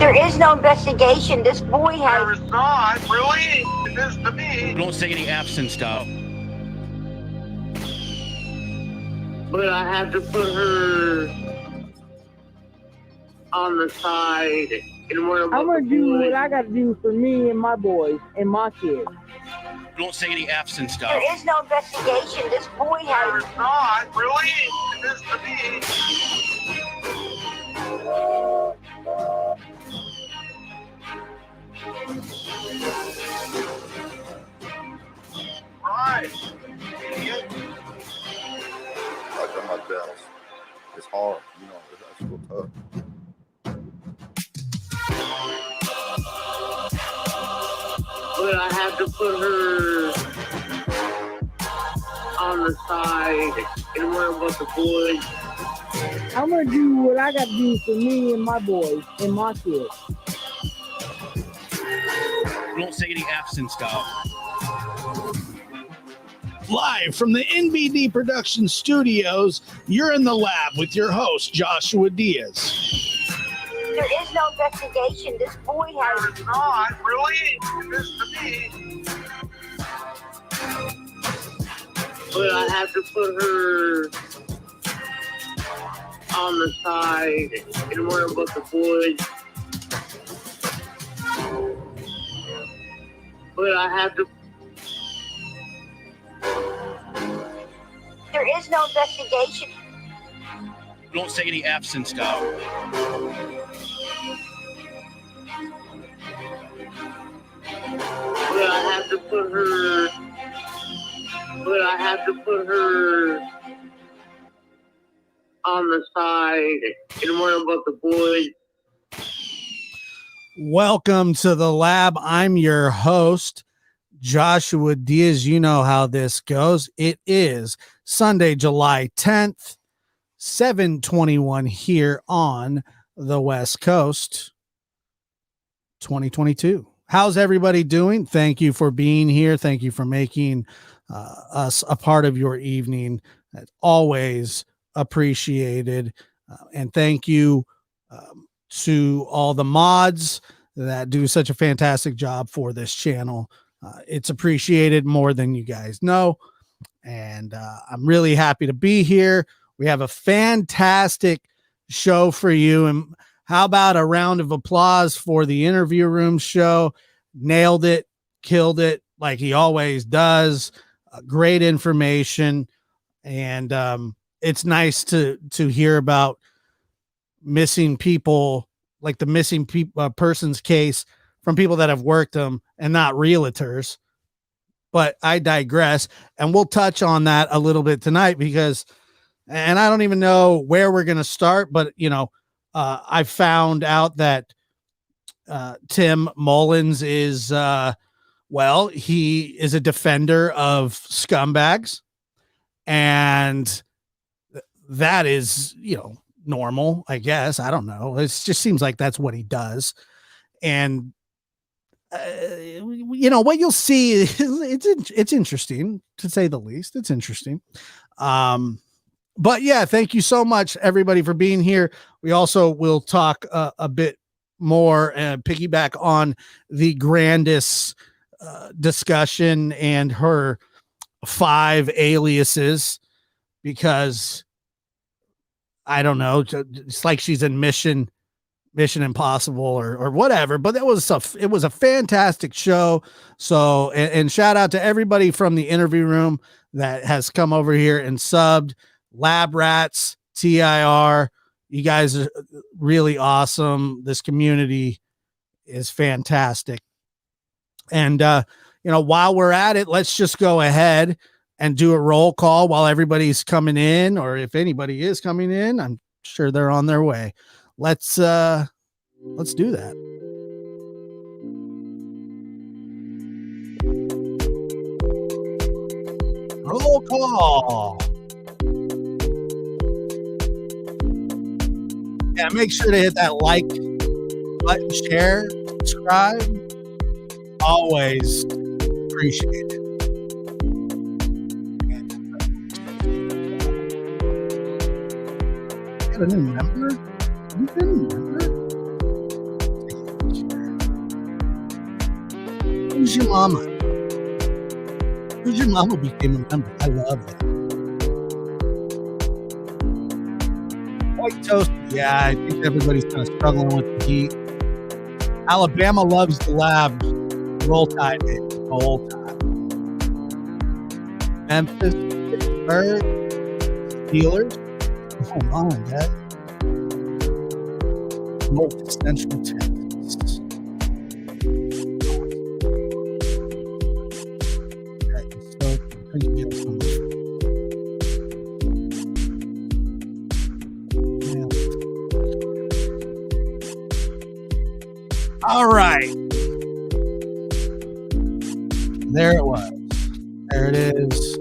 There is no investigation. This boy has... There is not, really? It is to me. Don't say any F's and stuff. But I have to put her on the side and worry about I'm gonna do what I gotta do for me and my boys and my kids. Don't say any F's and stuff. There is no investigation. This boy There has... is not, really? It is to me. Right. Idiot. I've done my best. It's hard, you know, it's still tough. but I have to put her on the side and worry about the boys. I'm gonna do what I gotta do for me and my boys and my kids. Don't say any F's and stuff. Live from the NBD Production Studios, you're in the lab with your host, Joshua Diaz. There is no investigation. This boy has... There is not, really? It is to me. But I have to put her on the side and worry about the boys. But I have to... There is no investigation. Don't say any F's and stuff. But I have to put her... But I have to put her on the side and worry about the boys. Welcome to the lab. I'm your host, Joshua Diaz. You know how this goes. It is Sunday, July 10th, 7:21 here on the West Coast, 2022. How's everybody doing? Thank you for being here. Thank you for making us a part of your evening. That's always appreciated. And thank you to all the mods that do such a fantastic job for this channel. It's appreciated more than you guys know. And I'm really happy to be here. We have a fantastic show for you. And how about a round of applause for the interview room show? Nailed it, killed it like he always does. Great information. And it's nice to hear about missing people, like the missing person's case from people that have worked them and not realtors. But I digress, and we'll touch on that a little bit tonight because, and I don't even know where we're going to start, but you know, I found out that Tim Mullins is, well, he is a defender of scumbags, and that is, you know, normal, I guess. I don't know. It just seems like that's what he does. And you know what you'll see is it's interesting, to say the least. It's interesting. But yeah, thank you so much everybody for being here. We also will talk a bit more and piggyback on the Grandus discussion and her 5 aliases, because I don't know, it's like she's in Mission Impossible or whatever, but it was a fantastic show. So, and shout out to everybody from the interview room that has come over here and subbed. Lab Rats, TIR, you guys are really awesome. This community is fantastic. And, you know, while we're at it, let's just go ahead and do a roll call while everybody's coming in, or if anybody is coming in, I'm sure they're on their way. Let's do that. Roll call. Yeah, make sure to hit that like button, share, subscribe. Always appreciate it. Get a new member? You been a member? Who's your mama? Who's your mama became a member? I love that. White toast. Yeah, I think everybody's kind of struggling with the heat. Alabama loves the lab. Roll Tide, baby. Roll Tide. Memphis, Pittsburgh, Steelers. Come on, Dad. North Central Texas. That is so cool. Thank you so much. Yeah. All right. There it was. There it is.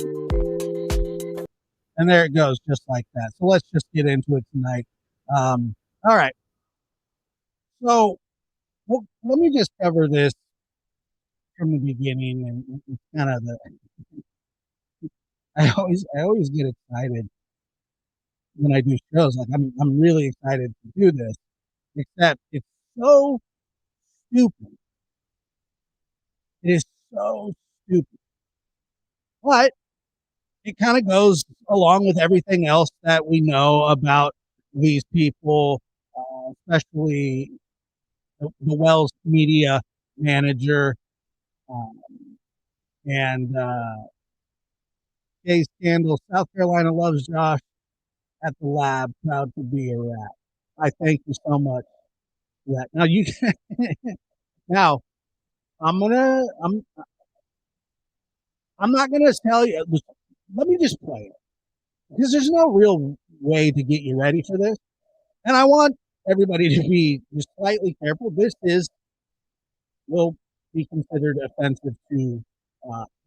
And there it goes, just like that. So let's just get into it tonight. All right. So let me just cover this from the beginning, and kind of I always get excited when I do shows. Like I'm really excited to do this, except it's so stupid. It is so stupid. But it kind of goes along with everything else that we know about these people, especially the Wells media manager and gay scandal. South Carolina loves Josh at the lab. Proud to be a rat. I thank you so much for that. Now you now I'm not gonna tell you. Let me just play it, because there's no real way to get you ready for this. And I want everybody to be just slightly careful. This will be considered offensive to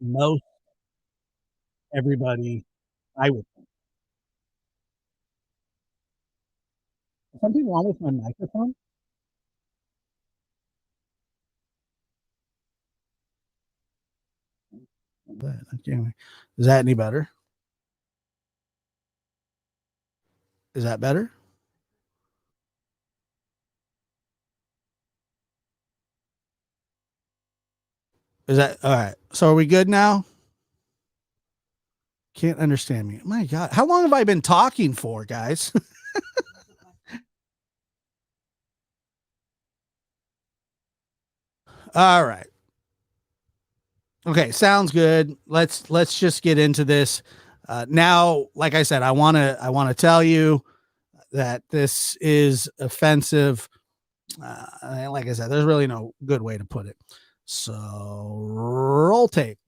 most everybody, I would think. Is something wrong with my microphone? Okay. Is that any better? Is that better? Is that all right? So are we good now? Can't understand me. My God, how long have I been talking for, guys? All right. Okay, sounds good. Let's just get into this. Now, like I said, I want to tell you that this is offensive. Like I said, there's really no good way to put it. So roll tape.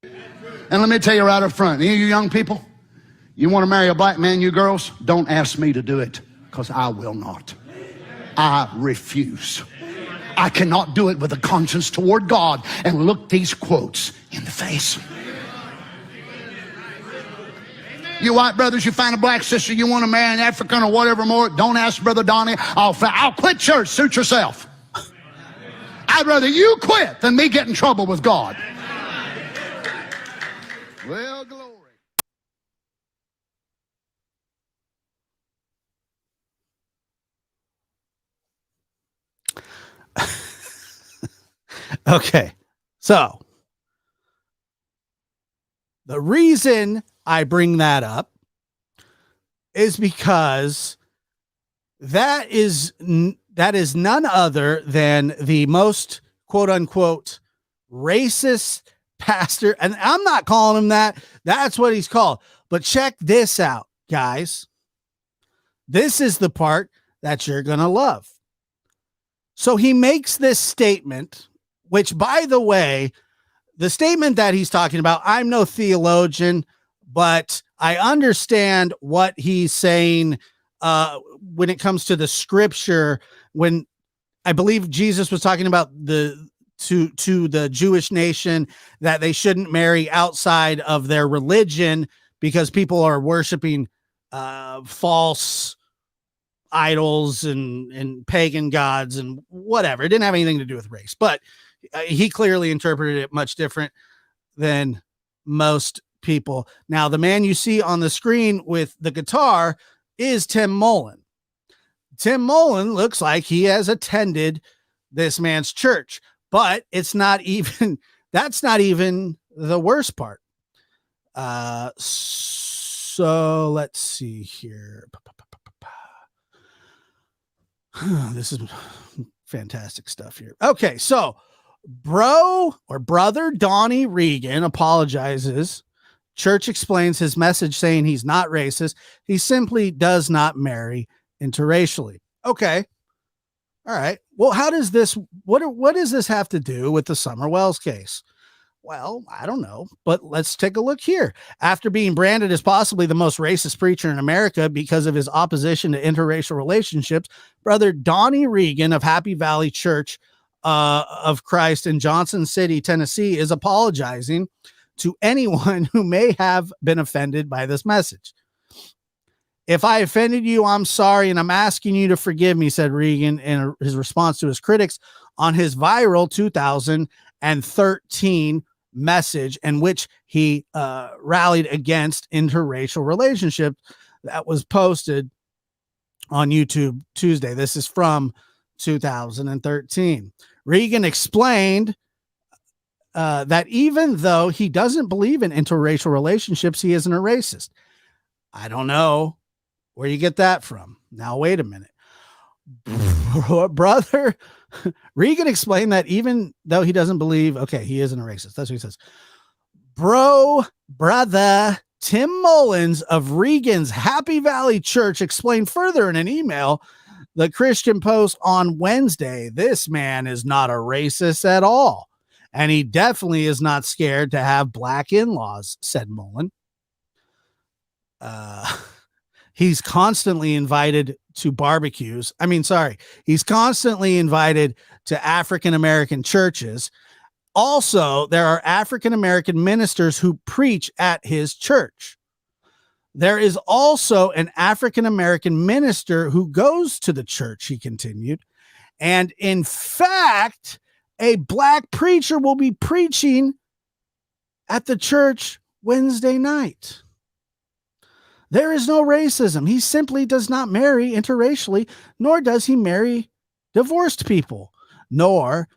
And let me tell you right up front, any of you young people, you want to marry a black man, you girls, don't ask me to do it, because I will not. I refuse. I cannot do it with a conscience toward God and look these quotes in the face. You white brothers, you find a black sister, you want to marry an African or whatever more, don't ask Brother Donnie. I'll quit church. Suit yourself. I'd rather you quit than me get in trouble with God. Well, glory. Okay, so the reason I bring that up is because that is none other than the most quote unquote racist pastor. And I'm not calling him that. That's what he's called. But check this out, guys. This is the part that you're going to love. So he makes this statement, which, by the way, the statement that he's talking about, I'm no theologian, but I understand what he's saying when it comes to the scripture. When I believe Jesus was talking about to the Jewish nation that they shouldn't marry outside of their religion because people are worshiping false idols and pagan gods and whatever. It didn't have anything to do with race, but he clearly interpreted it much different than most people. Now, the man you see on the screen with the guitar is Tim Mullin. Tim Mullin looks like he has attended this man's church, but it's not even, that's not even the worst part. So let's see here. This is fantastic stuff here. Okay, so brother Donnie Regan apologizes. Church explains his message, saying he's not racist. He simply does not marry interracially. Okay. All right. Well, how does this, what does this have to do with the Summer Wells case? Well, I don't know, but let's take a look here. After being branded as possibly the most racist preacher in America because of his opposition to interracial relationships, Brother Donnie Regan of Happy Valley Church of Christ in Johnson City, Tennessee, is apologizing to anyone who may have been offended by this message. If I offended you, I'm sorry, and I'm asking you to forgive me, said Regan in his response to his critics on his viral 2013 message in which he rallied against interracial relationships that was posted on YouTube Tuesday. This is from 2013. Regan explained that even though he doesn't believe in interracial relationships, he isn't a racist. I don't know where you get that from. Now, wait a minute. Brother Regan explained that even though he doesn't believe, okay, he isn't a racist. That's what he says. Brother Tim Mullins of Regan's Happy Valley Church explained further in an email the Christian Post on Wednesday. This man is not a racist at all, and he definitely is not scared to have black in-laws, said Mullen. He's constantly invited to barbecues. He's constantly invited to African-American churches. Also, there are African-American ministers who preach at his church. There is also an African-American minister who goes to the church, he continued. And in fact, a black preacher will be preaching at the church Wednesday night. There is no racism. He simply does not marry interracially, nor does he marry divorced people, nor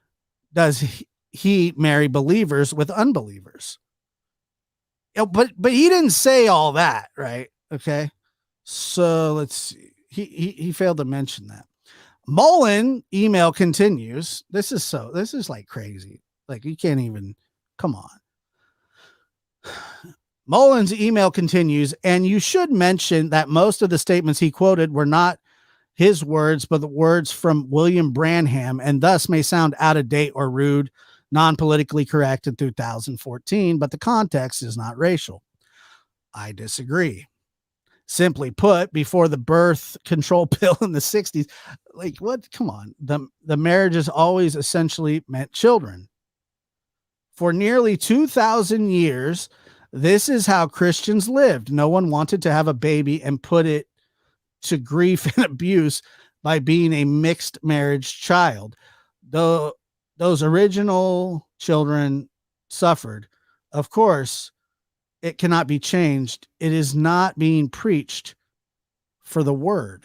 does he marry believers with unbelievers. But he didn't say all that, right? Okay. So let's see. He failed to mention that. Mullen email continues. This is like crazy. Like you can't even, come on. Mullen's email continues, and you should mention that most of the statements he quoted were not his words, but the words from William Branham, and thus may sound out of date or rude, non-politically correct in 2014, but the context is not racial. I disagree. Simply put, before the birth control pill in the 60s, like what? Come on. The marriages always essentially meant children. For nearly 2,000 years, this is how Christians lived. No one wanted to have a baby and put it to grief and abuse by being a mixed marriage child. Those original children suffered. Of course, it cannot be changed. It is not being preached for the word.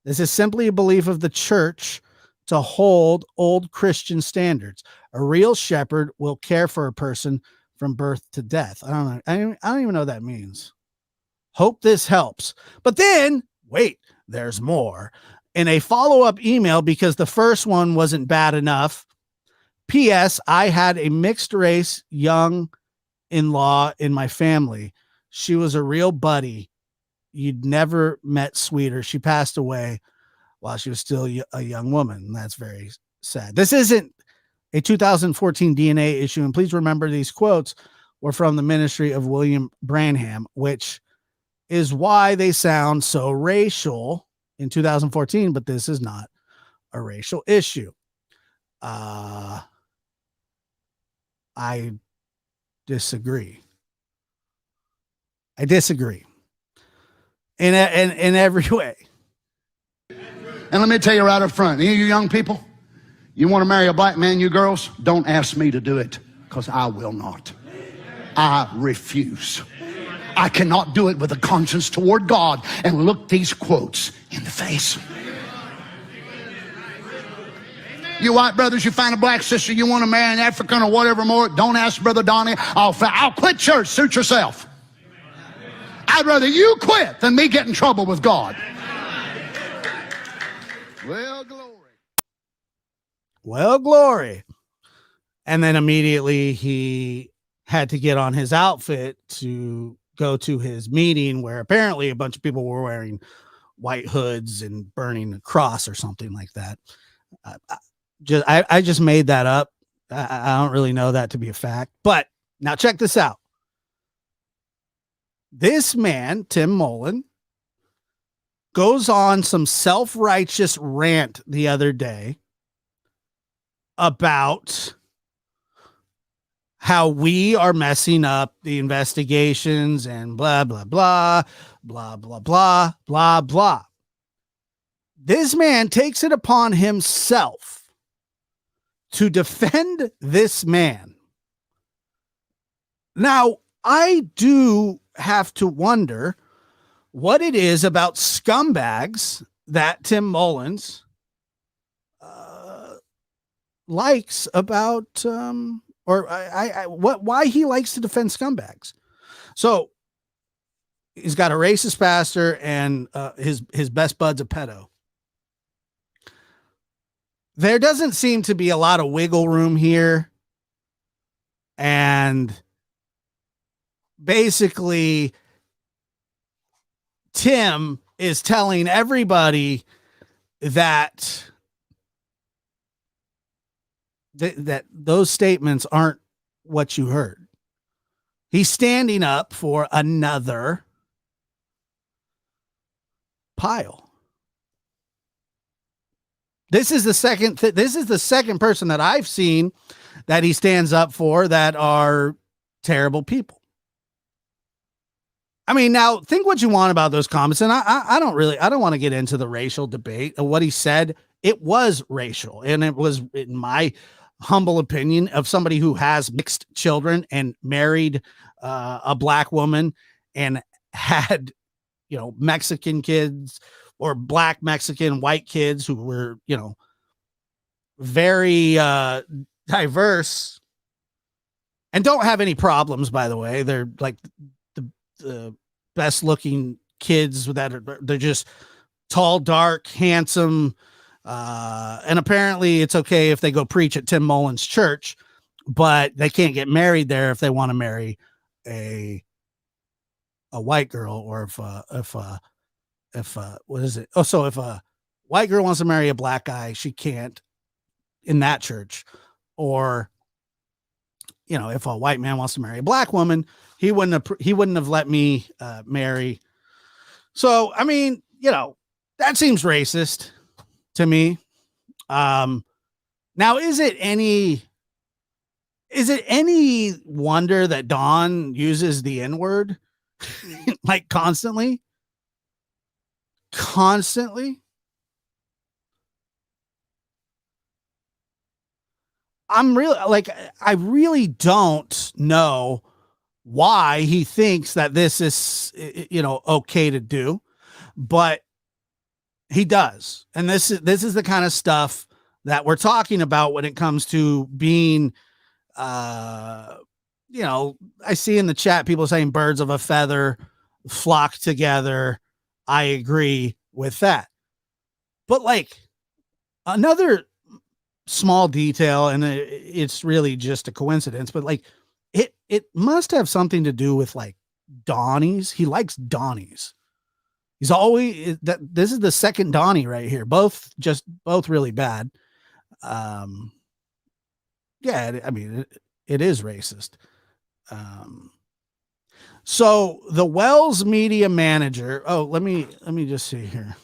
This is simply a belief of the church to hold old Christian standards. A real shepherd will care for a person from birth to death. I don't know. I don't even know what that means. Hope this helps. But then, wait, there's more. In a follow-up email, because the first one wasn't bad enough. P.S. I had a mixed race young in-law in my family. She was a real buddy. You'd never met sweeter. She passed away while she was still a young woman. That's very sad. This isn't a 2014 DNA issue. And please remember these quotes were from the ministry of William Branham, which is why they sound so racial in 2014, but this is not a racial issue. I disagree. In every way. And let me tell you right up front, any of you young people, you want to marry a black man, you girls, don't ask me to do it, because I will not. I refuse. I cannot do it with a conscience toward God and look these quotes in the face. You white brothers, you find a black sister, you want to marry an African or whatever more, don't ask Brother Donnie. I'll quit church. Suit yourself. I'd rather you quit than me get in trouble with God. Well, glory. Well, glory. And then immediately he had to get on his outfit to go to his meeting where apparently a bunch of people were wearing white hoods and burning a cross or something like that. I just made that up. I don't really know that to be a fact, but now check this out. This man, Tim Mullen, goes on some self-righteous rant the other day about how we are messing up the investigations and blah, blah, blah, blah, blah, blah, blah, blah. This man takes it upon himself to defend this man. Now, I do have to wonder what it is about scumbags that Tim Mullins likes about, why he likes to defend scumbags. So he's got a racist pastor and his best bud's a pedo. There doesn't seem to be a lot of wiggle room here. And basically, Tim is telling everybody that those statements aren't what you heard. He's standing up for another pile. This is the second person that I've seen that he stands up for that are terrible people. I mean, now think what you want about those comments. And I don't want to get into the racial debate of what he said. It was racial, and it was, in my humble opinion, of somebody who has mixed children and married a black woman and had, Mexican kids or black, Mexican, white kids who were, very diverse and don't have any problems, by the way. They're like the best looking kids they're just tall, dark, handsome. And apparently it's okay if they go preach at Tim Mullins' church, but they can't get married there if they want to marry a white girl, or if what is it? Oh, so if a white girl wants to marry a black guy, she can't in that church. Or, if a white man wants to marry a black woman, he wouldn't have let me marry. So, I mean, that seems racist to me. Now, is it any wonder that Don uses the N-word like constantly? I really don't know why he thinks that this is, okay to do, but he does. And this is the kind of stuff that we're talking about when it comes to being, I see in the chat people saying birds of a feather flock together. I agree with that. But another small detail, and it's really just a coincidence, but it must have something to do with Donnies. He likes Donnies. He's always this is the second Donnie right here. Both really bad. Yeah, I mean, it is racist. So the Wells media manager. Oh, let me just see here.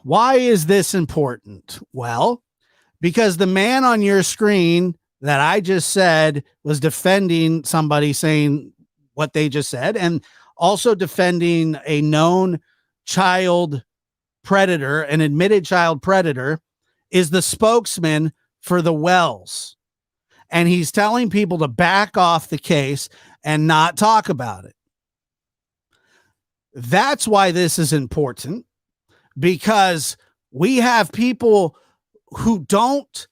Why is this important? Well, because the man on your screen that I just said was defending somebody saying what they just said, and also defending a known child predator, an admitted child predator, is the spokesman for the Wells. and he's telling people to back off the case and not talk about it. That's why this is important, because we have people who don't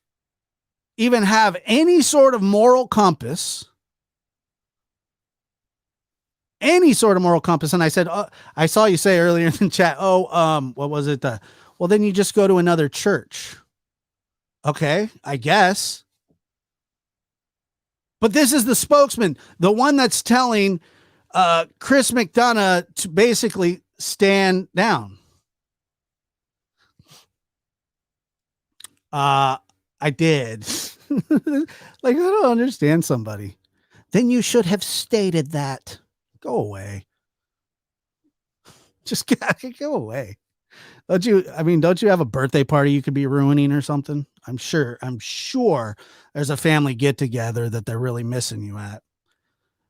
even have any sort of moral compass. And I said, I saw you say earlier in the chat, what was it? Well, then you just go to another church. Okay, I guess. But this is the spokesman, the one that's telling Chris McDonough to basically stand down. I did. Like, I don't understand somebody. Then you should have stated that. Go away. Just go away. Don't you have a birthday party you could be ruining or something? I'm sure there's a family get together that they're really missing you at.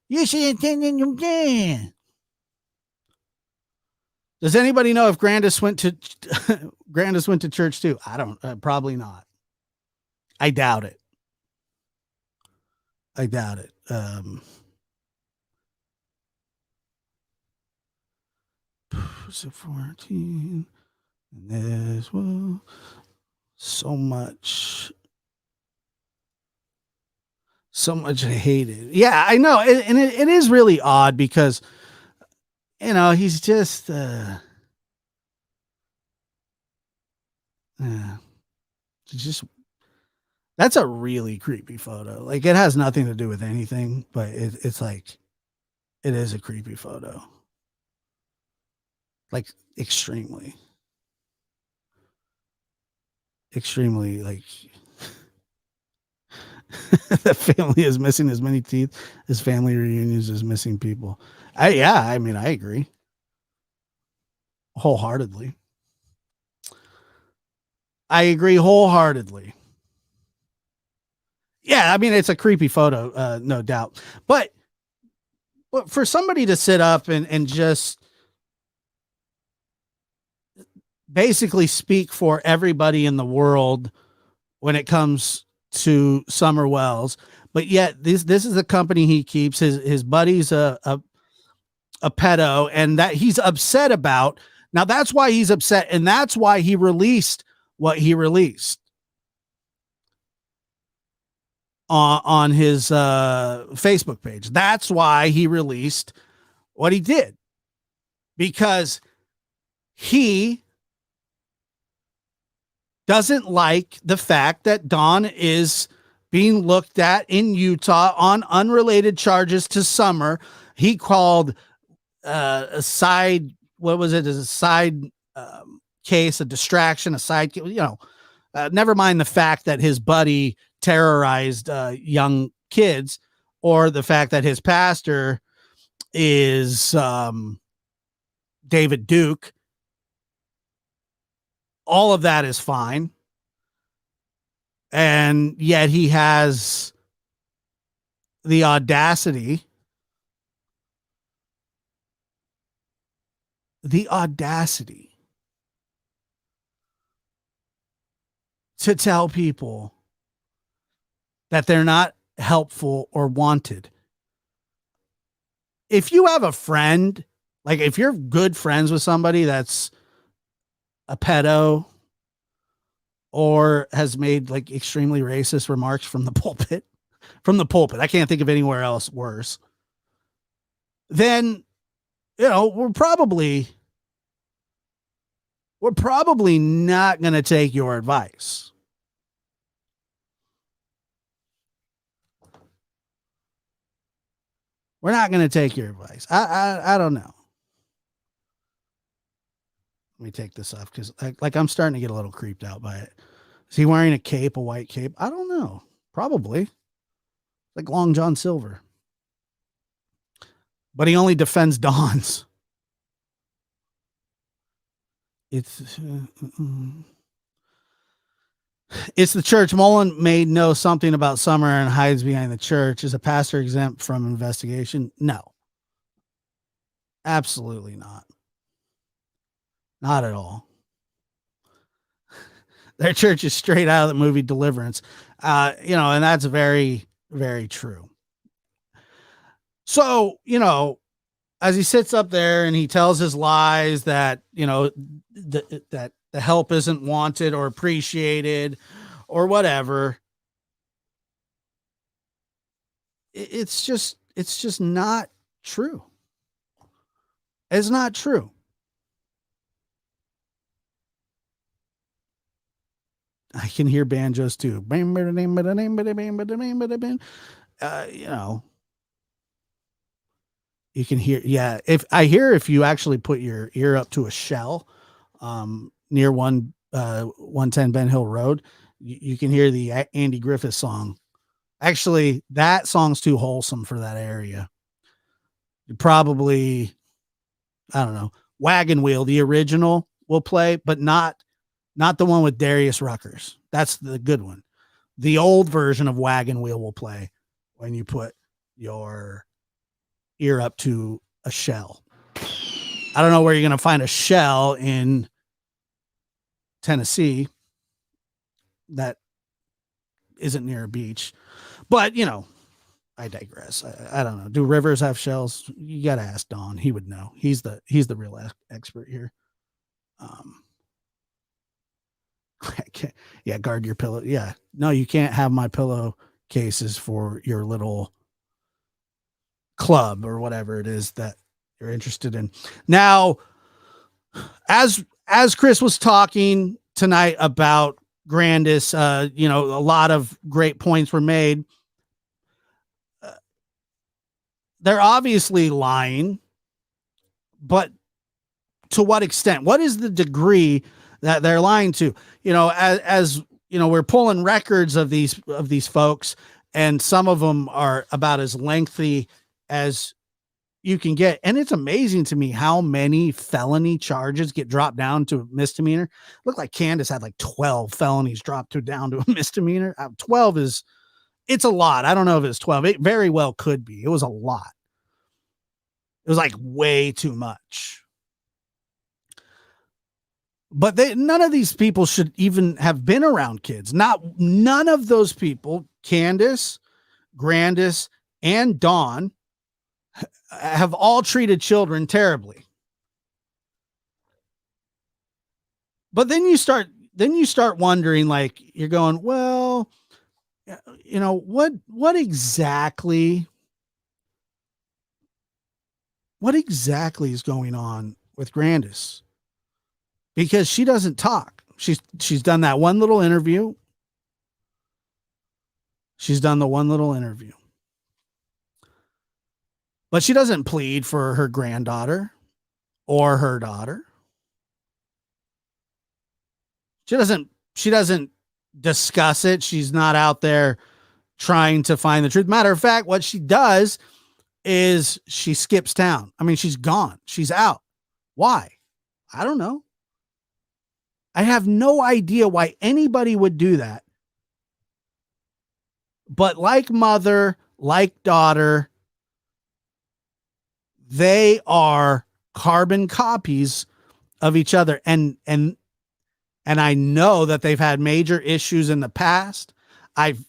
You should attend. Does anybody know if Grandus went to church too? I don't, probably not. I doubt it. So 14, and this was so much hated. Yeah, I know. And it is really odd because, he's just, that's a really creepy photo. Like, it has nothing to do with anything, but it's like, it is a creepy photo. Like, extremely, like, that family is missing as many teeth as family reunions is missing people. I agree wholeheartedly. Yeah, it's a creepy photo, no doubt. But for somebody to sit up and just basically speak for everybody in the world when it comes to Summer Wells, but yet this is the company he keeps. His buddy's a pedo, and that he's upset about. Now that's why he's upset, and that's why he released what he released on his Facebook page. That's why he released what he did, because he doesn't like the fact that Dawn is being looked at in Utah on unrelated charges to Summer. He called a side, what was it? As a side case, a distraction, a side, never mind the fact that his buddy terrorized young kids, or the fact that his pastor is David Duke. All of that is fine. And yet he has the audacity to tell people that they're not helpful or wanted. If you have a friend, like if you're good friends with somebody that's a pedo or has made like extremely racist remarks from the pulpit, I can't think of anywhere else worse, then, we're probably not going to take your advice. We're not going to take your advice. I don't know. Let me take this off because like I'm starting to get a little creeped out by it. Is he wearing a cape, a white cape? I don't know. Probably. Like Long John Silver. But he only defends Dawn's. It's the church. Mullen made know something about Summer and hides behind the church. Is a pastor exempt from investigation? No. Absolutely not. Not at all. Their church is straight out of the movie Deliverance. And that's very Very true. So, as he sits up there and he tells his lies that, that the help isn't wanted or appreciated or whatever. It's just not true. It's not true. I can hear banjos too. You can hear, if you actually put your ear up to a shell, near 110 Ben Hill Road, you can hear the Andy Griffith song. Actually, that song's too wholesome for that area. Probably, I don't know, Wagon Wheel, the original, will play, but not the one with Darius Ruckers. That's the good one. The old version of Wagon Wheel will play when you put your ear up to a shell. I don't know where you're going to find a shell in Tennessee that isn't near a beach, but I digress. I don't know. Do rivers have shells? You got to ask Don. He would know. He's the real expert here. Yeah. Guard your pillow. Yeah. No, you can't have my pillow cases for your little club or whatever it is that you're interested in. Now, as Chris was talking tonight about Grandus, a lot of great points were made. They're obviously lying, but to what extent? What is the degree that they're lying to? As we're pulling records of these folks, and some of them are about as lengthy as you can get. And it's amazing to me how many felony charges get dropped down to a misdemeanor. Looked like Candace had like 12 felonies dropped down to a misdemeanor. 12 it's a lot. I don't know if it's 12. It very well could be. It was a lot. It was like way too much. But none of these people should even have been around kids. None of those people, Candace, Grandus, and Dawn, have all treated children terribly. But then you start wondering, like, you're going, well, what exactly is going on with Grandus? Because she doesn't talk. She's done that one little interview. She's done the one little interview. But she doesn't plead for her granddaughter or her daughter. She doesn't discuss it. She's not out there trying to find the truth. Matter of fact, what she does is she skips town. I mean, she's gone. She's out. Why? I don't know. I have no idea why anybody would do that. But like mother, like daughter, they are carbon copies of each other. And I know that they've had major issues in the past. I've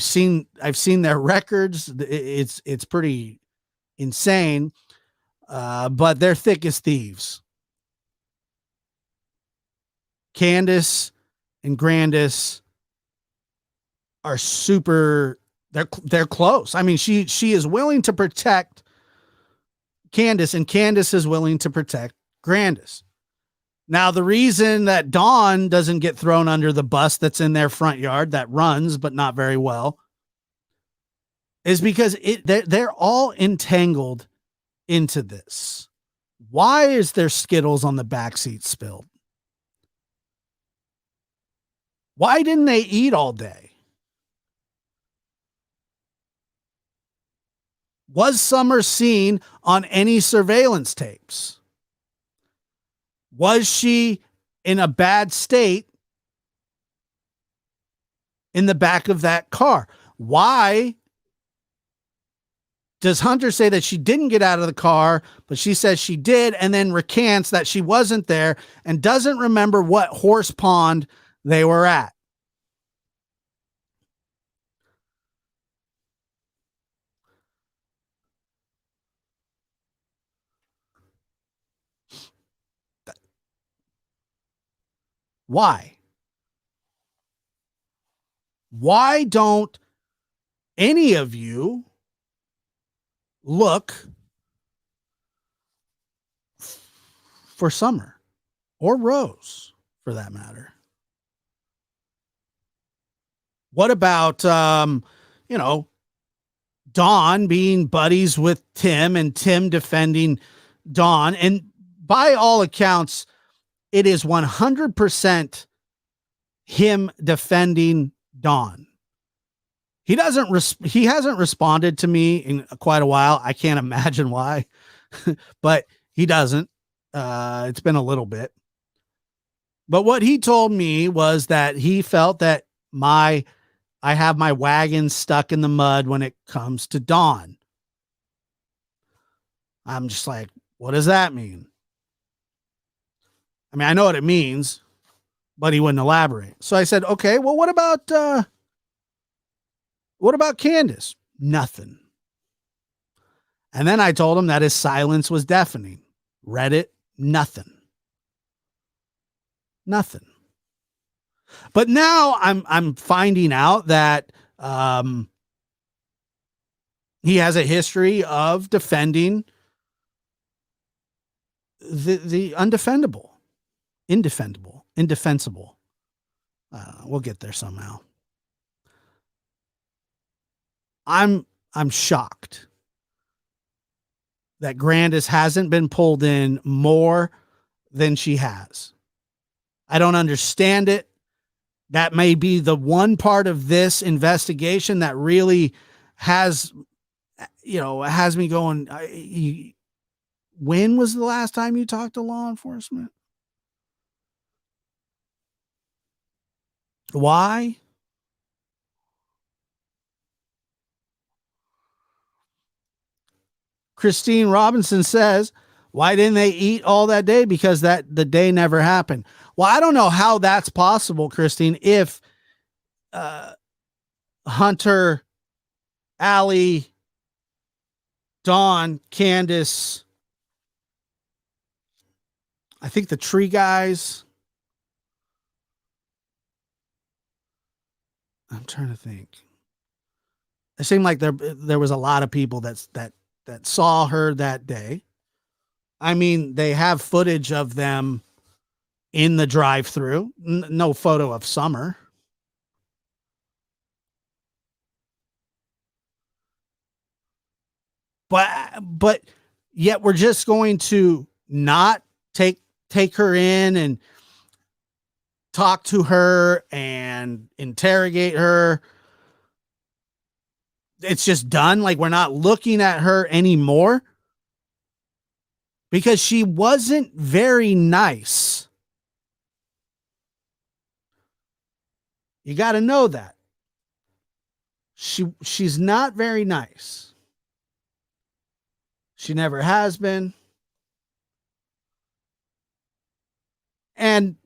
seen their records. It's pretty insane. But they're thick as thieves. Candace and Grandus are they're close. I mean, she is willing to protect Candace, and Candace is willing to protect Grandus. Now, the reason that Dawn doesn't get thrown under the bus that's in their front yard that runs, but not very well, is because they're all entangled into this. Why is there Skittles on the backseat spilled? Why didn't they eat all day? Was Summer seen on any surveillance tapes? Was she in a bad state in the back of that car? Why does Hunter say that she didn't get out of the car, but she says she did, and then recants that she wasn't there and doesn't remember what horse pond they were at? Why? Why don't any of you look for Summer or Rose for that matter? What about, Dawn being buddies with Tim and Tim defending Dawn? And by all accounts, it is 100% him defending Dawn. He hasn't responded to me in quite a while. I can't imagine why, but he doesn't. It's been a little bit. But what he told me was that he felt that I have my wagon stuck in the mud when it comes to Dawn. I'm just like, what does that mean? I mean, I know what it means, but he wouldn't elaborate. So I said, okay, well, what about Candace? Nothing. And then I told him that his silence was deafening. Reddit, nothing. Nothing. But now I'm finding out that he has a history of defending the undefendable, indefensible. We'll get there somehow. I'm shocked that Grandus hasn't been pulled in more than she has. I don't understand it. That may be the one part of this investigation that really has me going, when was the last time you talked to law enforcement? Why? Christine Robinson says, why didn't they eat all that day? Because the day never happened. Well, I don't know how that's possible, Christine, if Hunter, Allie, Dawn, Candace, I think the tree guys. I'm trying to think. It seemed like there was a lot of people that saw her that day. I mean, they have footage of them in the drive-through. No photo of Summer. But yet we're just going to not take her in and talk to her and interrogate her. It's just done. Like, we're not looking at her anymore because she wasn't very nice. You got to know that. She's not very nice. She never has been. And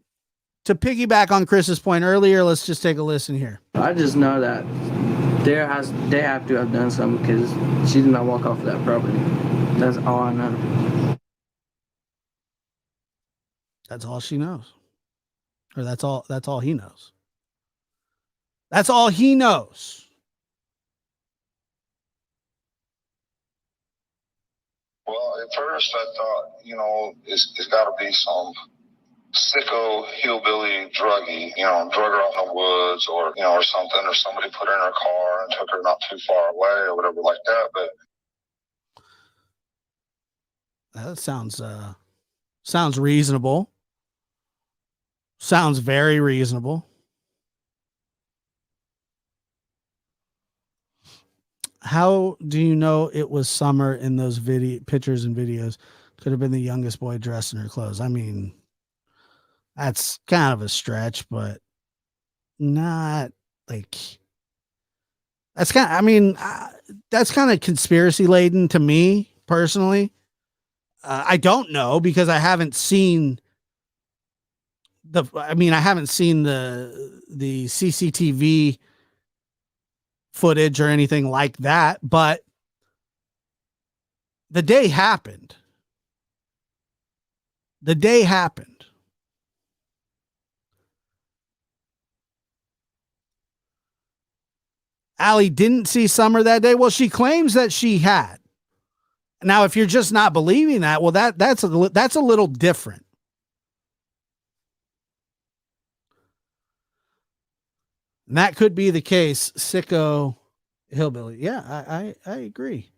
to piggyback on Chris's point earlier, let's just take a listen here. I just know that they have to have done something because she did not walk off of that property. That's all I know. That's all she knows. Or that's all he knows. That's all he knows. Well, at first I thought, it's got to be some sicko hillbilly druggie, drug her out in the woods or something, or somebody put her in her car and took her not too far away or whatever like that. But that sounds reasonable. Sounds very reasonable. How do you know it was Summer in those pictures and videos? Could have been the youngest boy dressed in her clothes. I mean, that's kind of a stretch, but not like that's kind of conspiracy laden to me personally. I don't know because I haven't seen the CCTV footage or anything like that, but the day happened. The day happened. Allie didn't see Summer that day. Well, she claims that she had. Now, if you're just not believing that, well, that's a little different. And that could be the case. Sicko hillbilly. Yeah, I agree.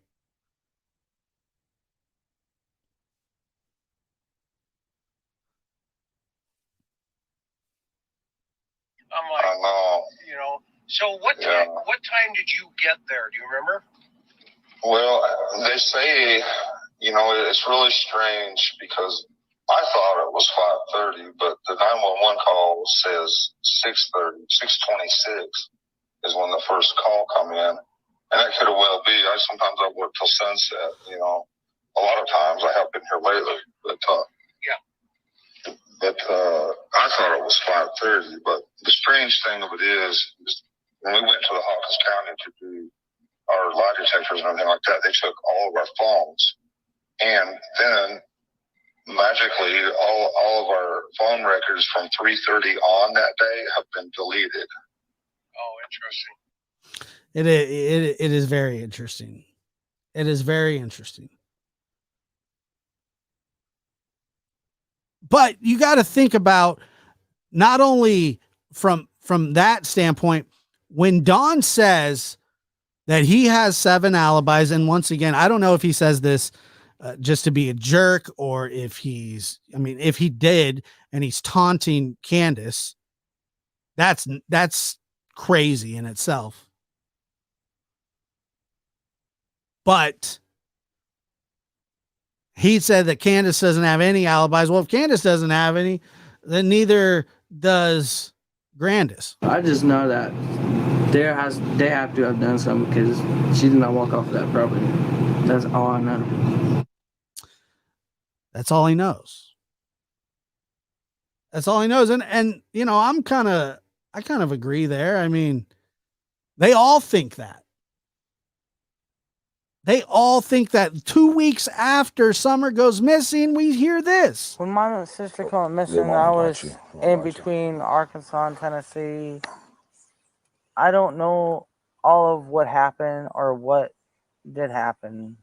I'm like, I know. you know. So what Yeah. time did you get there? Do you remember? Well, they say, you know, it's really strange because I thought it was 5:30, but the 911 call says 6:30, 6:26 is when the first call come in. And that could have well be. Sometimes I work till sunset, you know. A lot of times I have been here lately, but I thought it was 5:30. But the strange thing of it is when we went to the Hawkins County to do our lie detectors and everything like that, they took all of our phones. And then magically, all of our phone records from 3:30 on that day have been deleted. Oh, interesting. It is very interesting. It is very interesting. But you got to think about not only from that standpoint, when Don says that he has 7 alibis, and once again, I don't know if he says this just to be a jerk or if if he did and he's taunting Candace, that's crazy in itself. But he said that Candace doesn't have any alibis. Well, if Candace doesn't have any, then neither does Grandus. I just know that they have to have done something because she did not walk off that property. That's all I know. That's all he knows. That's all he knows. And you know, I kind of agree there. I mean, they all think that. They all think that 2 weeks after Summer goes missing, we hear this. When my sister went missing, I was in between Arkansas and Tennessee. I don't know all of what happened or what did happen,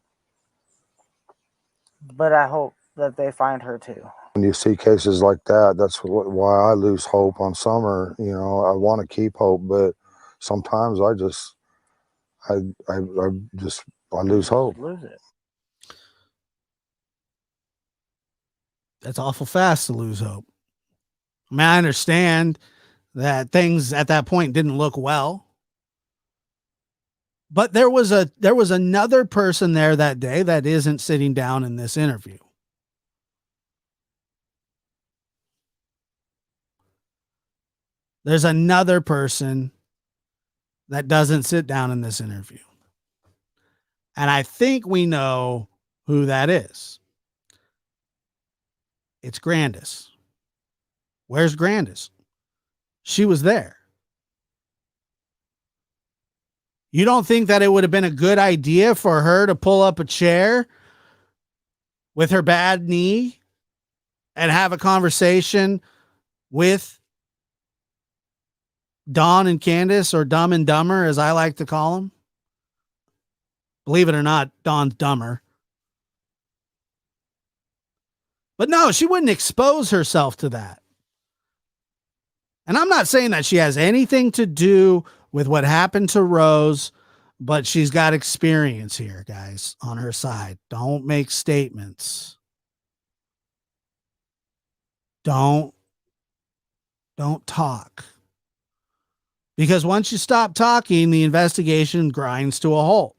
but I hope that they find her too. When you see cases like that, that's why I lose hope on Summer. You know, I want to keep hope, but sometimes I lose hope. Lose it. That's awful fast to lose hope. I mean, I understand that things at that point didn't look well, but there was another person there that day that isn't sitting down in this interview. There's another person that doesn't sit down in this interview. And I think we know who that is. It's Grandus. Where's Grandus? She was there. You don't think that it would have been a good idea for her to pull up a chair with her bad knee and have a conversation with Dawn and Candace, or Dumb and Dumber, as I like to call them? Believe it or not, Dawn's dumber. But no, she wouldn't expose herself to that. And I'm not saying that she has anything to do with what happened to Rose, but she's got experience here, guys, on her side. Don't make statements. Don't talk. Because once you stop talking, the investigation grinds to a halt.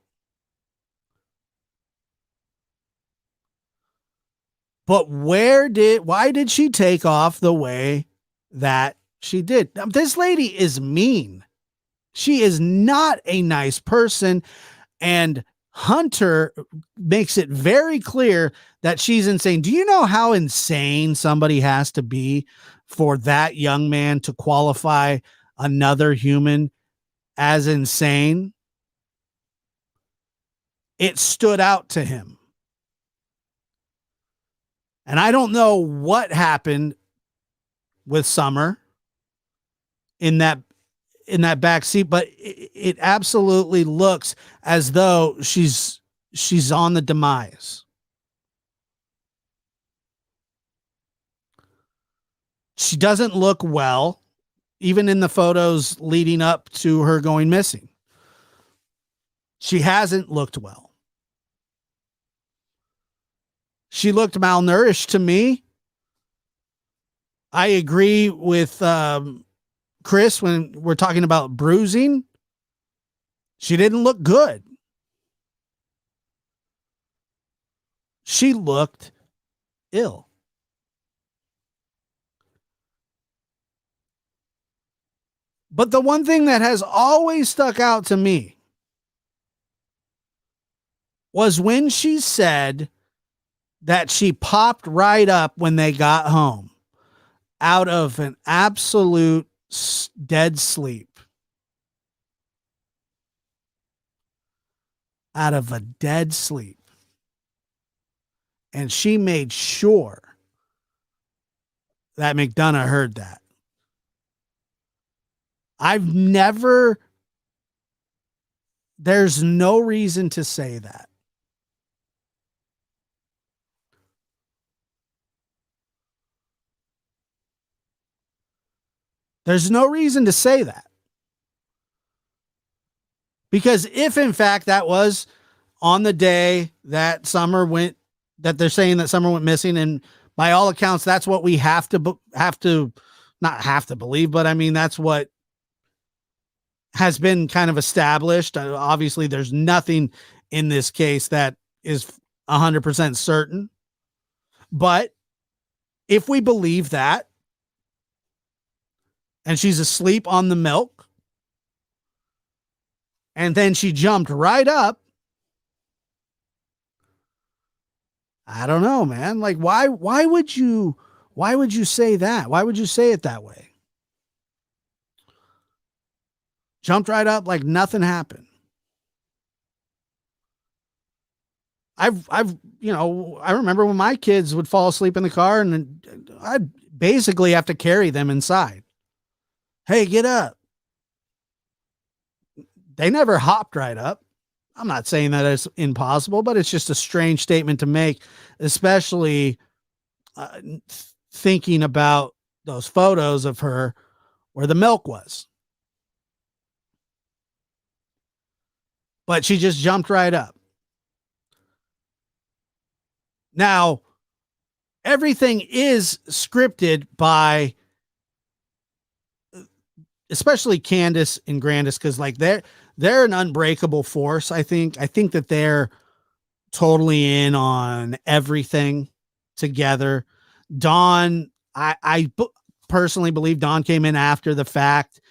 But why did she take off the way that she did? Now, this lady is mean. She is not a nice person. And Hunter makes it very clear that she's insane. Do you know how insane somebody has to be for that young man to qualify another human as insane? It stood out to him. And I don't know what happened with Summer in that in that back seat, but it absolutely looks as though she's on the demise. She doesn't look well, even in the photos leading up to her going missing. She hasn't looked well. She looked malnourished to me. I agree with Chris when we're talking about bruising. She didn't look good. She looked ill. But the one thing that has always stuck out to me was when she said that she popped right up when they got home out of an absolute dead sleep. Out of a dead sleep. And she made sure that McDonough heard that. There's no reason to say that. There's no reason to say that. Because if in fact that was on the day that they're saying that Summer went missing, and by all accounts, that's what we not have to believe, but I mean, that's what has been kind of established. Obviously, there's nothing in this case that is 100% certain. But if we believe that, and she's asleep on the milk, and then she jumped right up, I don't know, man. Like, why would you say that? Why would you say it that way? Jumped right up like nothing happened. I remember when my kids would fall asleep in the car and I'd basically have to carry them inside. Hey, get up. They never hopped right up. I'm not saying that it's impossible, but it's just a strange statement to make, especially thinking about those photos of her where the milk was. But she just jumped right up. Now, everything is scripted by especially Candace and Grandus, because like they're an unbreakable force. I think that they're totally in on everything together. Dawn, I personally believe Dawn came in after the fact,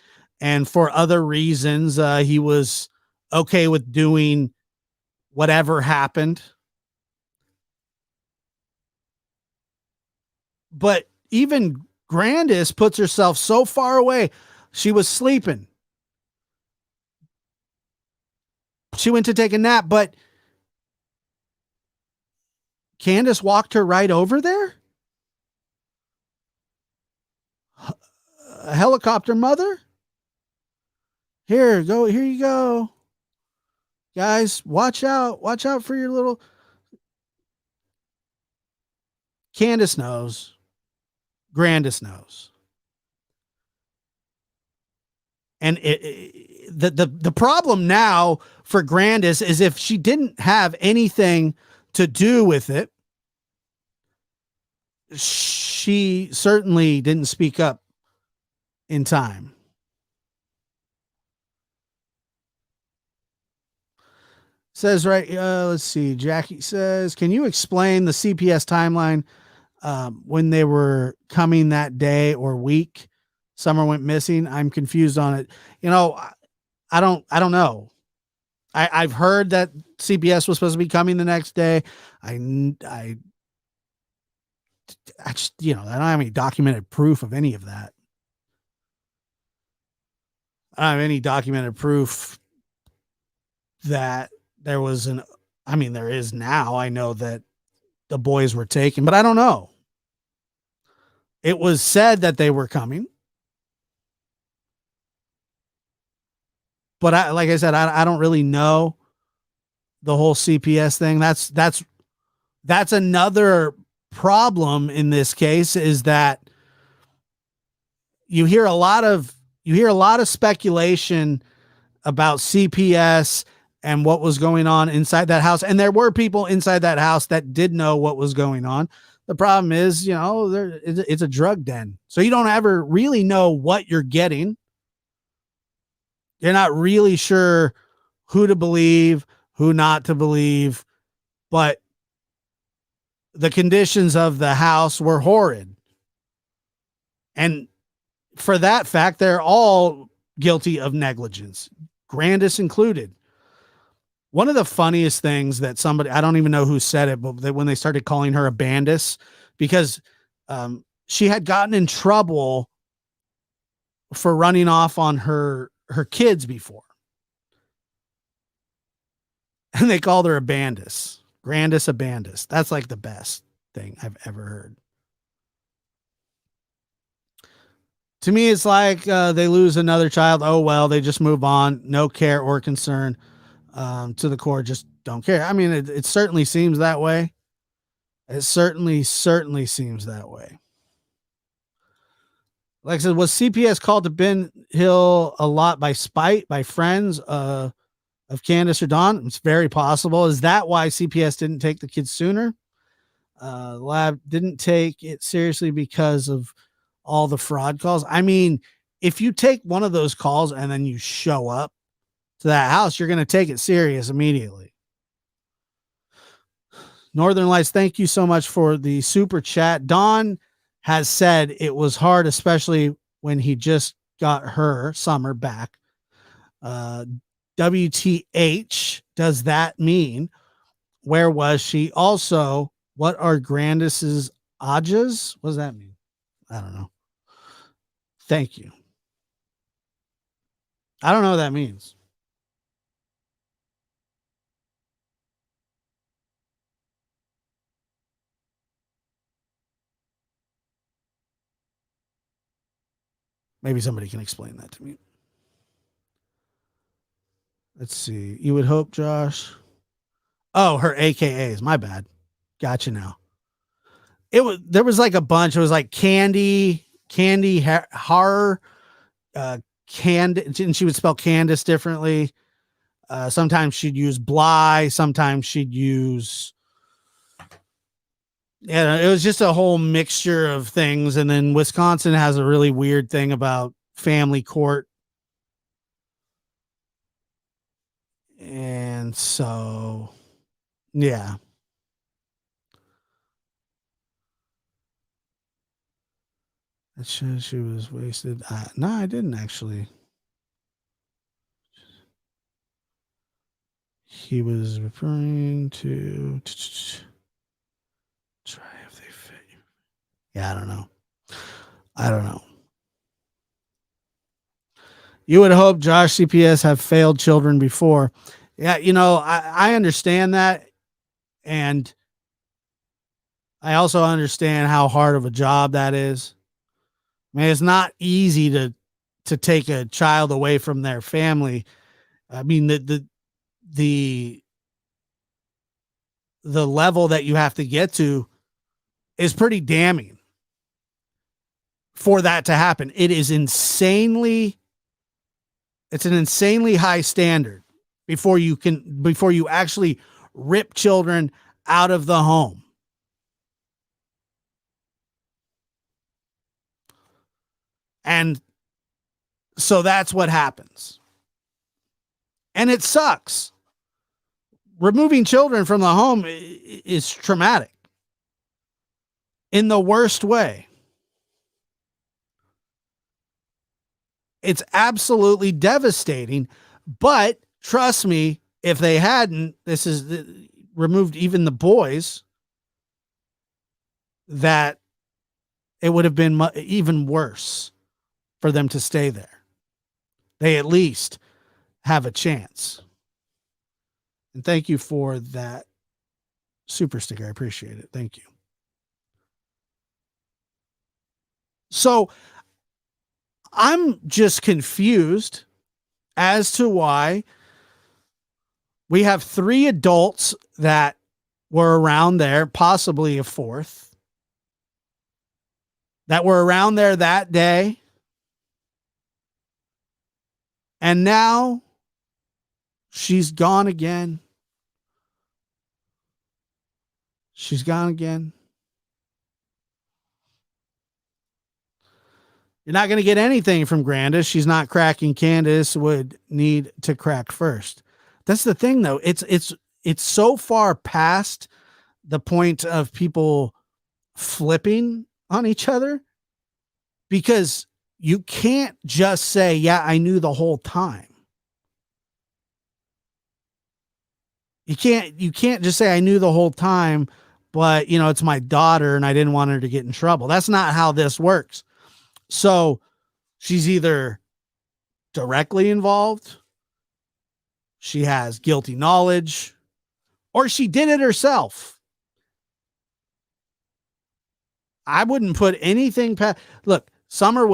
and for other reasons, he was okay with doing whatever happened. But even Grandus puts herself so far away. She was sleeping. She went to take a nap, but Candace walked her right over there? A helicopter mother? Here you go. Guys, watch out for your little... Candace knows. Grandus knows. And the problem now for Grandus is if she didn't have anything to do with it, she certainly didn't speak up in time. Says right, let's see. Jackie says, can you explain the CPS timeline when they were coming that day or week Summer went missing? I'm confused on it. You know, I don't know. I've heard that CPS was supposed to be coming the next day. I just, I don't have any documented proof of any of that. I don't have any documented proof that there was there is now. I know that the boys were taken, but I don't know. It was said that they were coming. but like I said, I don't really know the whole CPS thing. That's another problem in this case, is that you hear a lot of speculation about CPS and what was going on inside that house. And there were people inside that house that did know what was going on. The problem is, it's a drug den. So you don't ever really know what you're getting. You're not really sure who to believe, who not to believe, but the conditions of the house were horrid. And for that fact, they're all guilty of negligence, Grandus included. One of the funniest things that somebody, I don't even know who said it, but when they started calling her a bandus, because she had gotten in trouble for running off on her kids before. And they called her a bandus. Grandus a bandus. That's like the best thing I've ever heard. To me, it's like they lose another child. Oh, well, they just move on. No care or concern to the court. Just don't care. I mean, it certainly seems that way. It certainly seems that way. Like I said, was CPS called to Ben Hill a lot by spite, by friends of Candace or Dawn? It's very possible. Is that why CPS didn't take the kids sooner? Lab didn't take it seriously because of all the fraud calls. I mean, if you take one of those calls and then you show up to that house, you're going to take it serious immediately. Northern Lights, thank you so much for the super chat. Dawn has said it was hard, especially when he just got her, Summer, back. WTH, does that mean? Where was she? Also, what are Grandus's ajas? What does that mean? I don't know. Thank you. I don't know what that means. Maybe somebody can explain that to me. Let's see. You would hope, Josh. Oh, her AKAs. My bad. Gotcha now. There was like a bunch. It was like Candy, Horror, Candy, and she would spell Candace differently. Sometimes she'd use Bly. Sometimes she'd use. Yeah, it was just a whole mixture of things. And then Wisconsin has a really weird thing about family court. And so, yeah. It says she was wasted. No, I didn't actually. He was referring to try if they fit you. Yeah, I don't know. You would hope Josh CPS have failed children before. Yeah, I understand that. And I also understand how hard of a job that is. I mean, it's not easy to take a child away from their family. I mean, the level that you have to get to is pretty damning for that to happen. It's an insanely high standard before you actually rip children out of the home. And so that's what happens. And it sucks. Removing children from the home is traumatic in the worst way. It's absolutely devastating. But trust me, if they hadn't, removed even the boys, that it would have been even worse for them to stay there. They at least have a chance. And thank you for that super sticker. I appreciate it. Thank you. So I'm just confused as to why we have 3 adults that were around there, possibly a 4th, that were around there that day. And now she's gone again. She's gone again. You're not going to get anything from Grandus. She's not cracking. Candace would need to crack first. That's the thing, though. It's so far past the point of people flipping on each other, because you can't just say, yeah, I knew the whole time. You can't just say I knew the whole time, but it's my daughter and I didn't want her to get in trouble. That's not how this works. So she's either directly involved, she has guilty knowledge, or she did it herself. I wouldn't put anything past. Look, Summer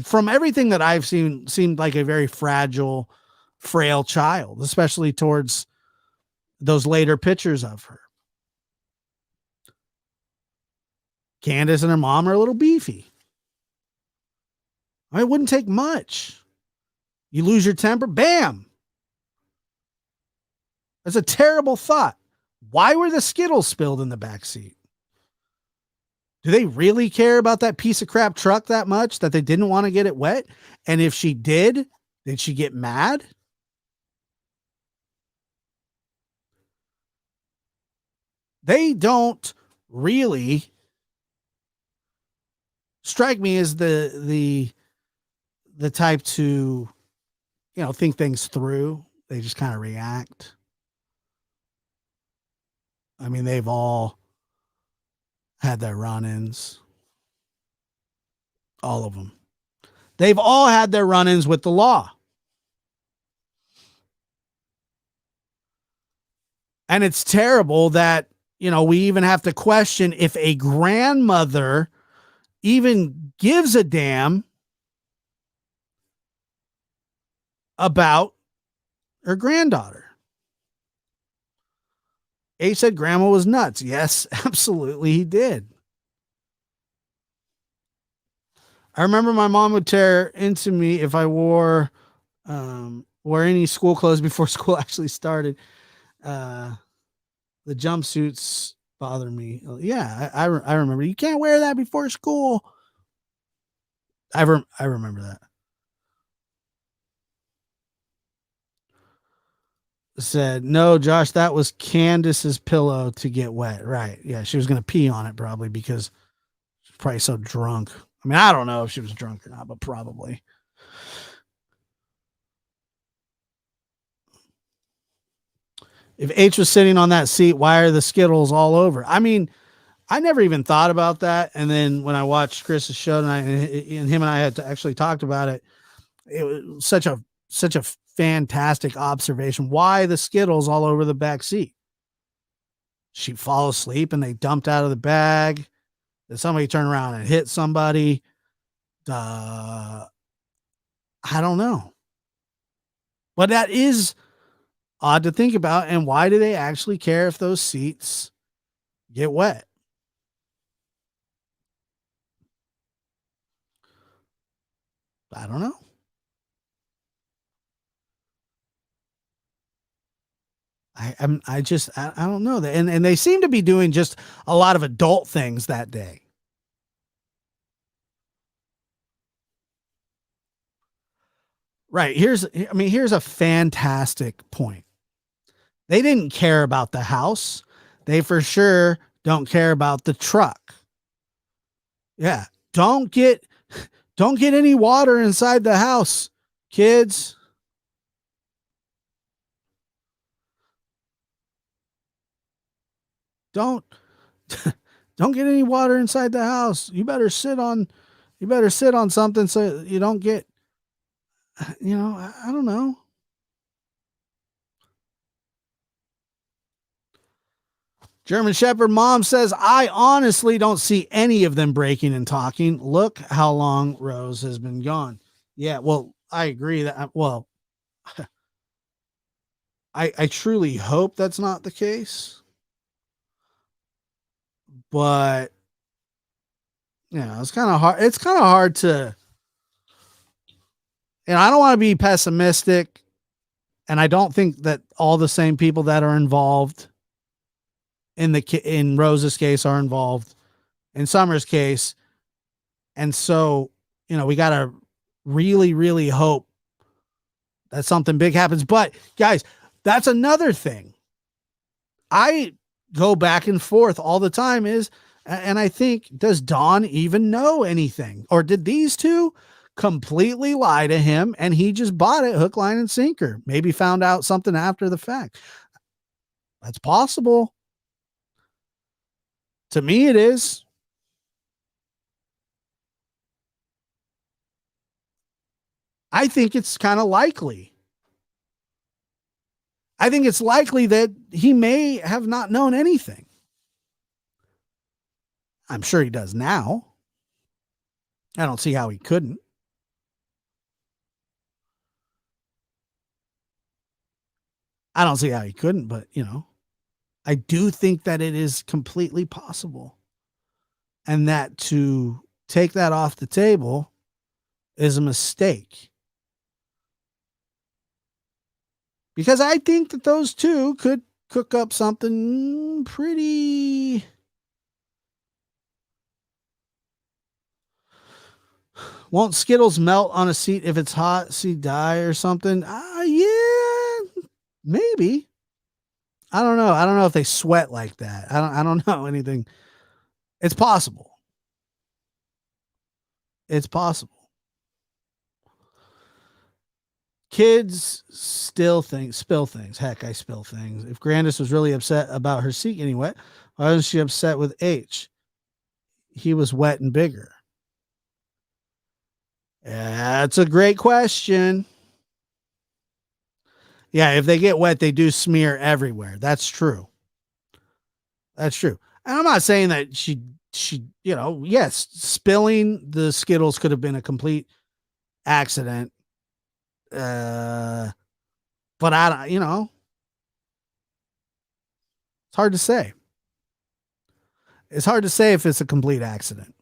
from everything that I've seen, seemed like a very fragile, frail child, especially towards those later pictures of her. Candace and her mom are a little beefy. It wouldn't take much. You lose your temper, bam. That's a terrible thought. Why were the Skittles spilled in the back seat? Do they really care about that piece of crap truck that much that they didn't want to get it wet? And if she did she get mad? They don't really strike me as the type to, think things through. They just kind of react. I mean, they've all had their run-ins. All of them. They've all had their run-ins with the law. And it's terrible that, we even have to question if a grandmother even gives a damn about her granddaughter. A said grandma was nuts. Yes, absolutely he did. I remember my mom would tear into me if I wore any school clothes before school actually started. The jumpsuits bother me. Yeah, I remember. You can't wear that before school. I remember that. Said, no, Josh, that was Candace's pillow to get wet. Right. Yeah, she was going to pee on it probably because she's probably so drunk. I mean, I don't know if she was drunk or not, but probably. If H was sitting on that seat, why are the Skittles all over? I mean, I never even thought about that. And then when I watched Chris's show tonight, and him and I had actually talked about it, it was such a fantastic observation. Why the Skittles all over the back seat? She fall asleep and they dumped out of the bag. Did somebody turn around and hit somebody? I don't know. But that is odd to think about. And why do they actually care if those seats get wet? I don't know. I don't know that. And they seem to be doing just a lot of adult things that day. Right. Here's a fantastic point. They didn't care about the house. They for sure don't care about the truck. Yeah. Don't get any water inside the house, kids. Don't get any water inside the house. You better sit on something so you don't get, I don't know. German Shepherd mom says, I honestly don't see any of them breaking and talking. Look how long Rose has been gone. Yeah, well, I agree that well, I truly hope that's not the case. But it's kind of hard. It's kind of hard to, I don't want to be pessimistic, and I don't think that all the same people that are involved in Rose's case are involved in Summer's case. And so, we got to really, really hope that something big happens. But guys, that's another thing. I go back and forth all the time and I think, does Dawn even know anything? Or did these two completely lie to him and he just bought it hook, line, and sinker? Maybe found out something after the fact. That's possible. To me, it is. I think it's kind of likely. I think it's likely that he may have not known anything. I'm sure he does now. I don't see how he couldn't. I don't see how he couldn't, but I do think that it is completely possible. And that to take that off the table is a mistake. Because I think that those two could cook up something pretty. Won't Skittles melt on a seat if it's hot? See dye or something? Yeah, maybe. I don't know. I don't know if they sweat like that. I don't know anything. It's possible. It's possible. Kids spill things. Heck, I spill things. If Grandus was really upset about her seat getting wet, why wasn't she upset with H? He was wet and bigger. That's a great question. Yeah, if they get wet, they do smear everywhere. That's true. That's true. And I'm not saying that she, yes, spilling the Skittles could have been a complete accident. But I don't, it's hard to say. It's hard to say if it's a complete accident.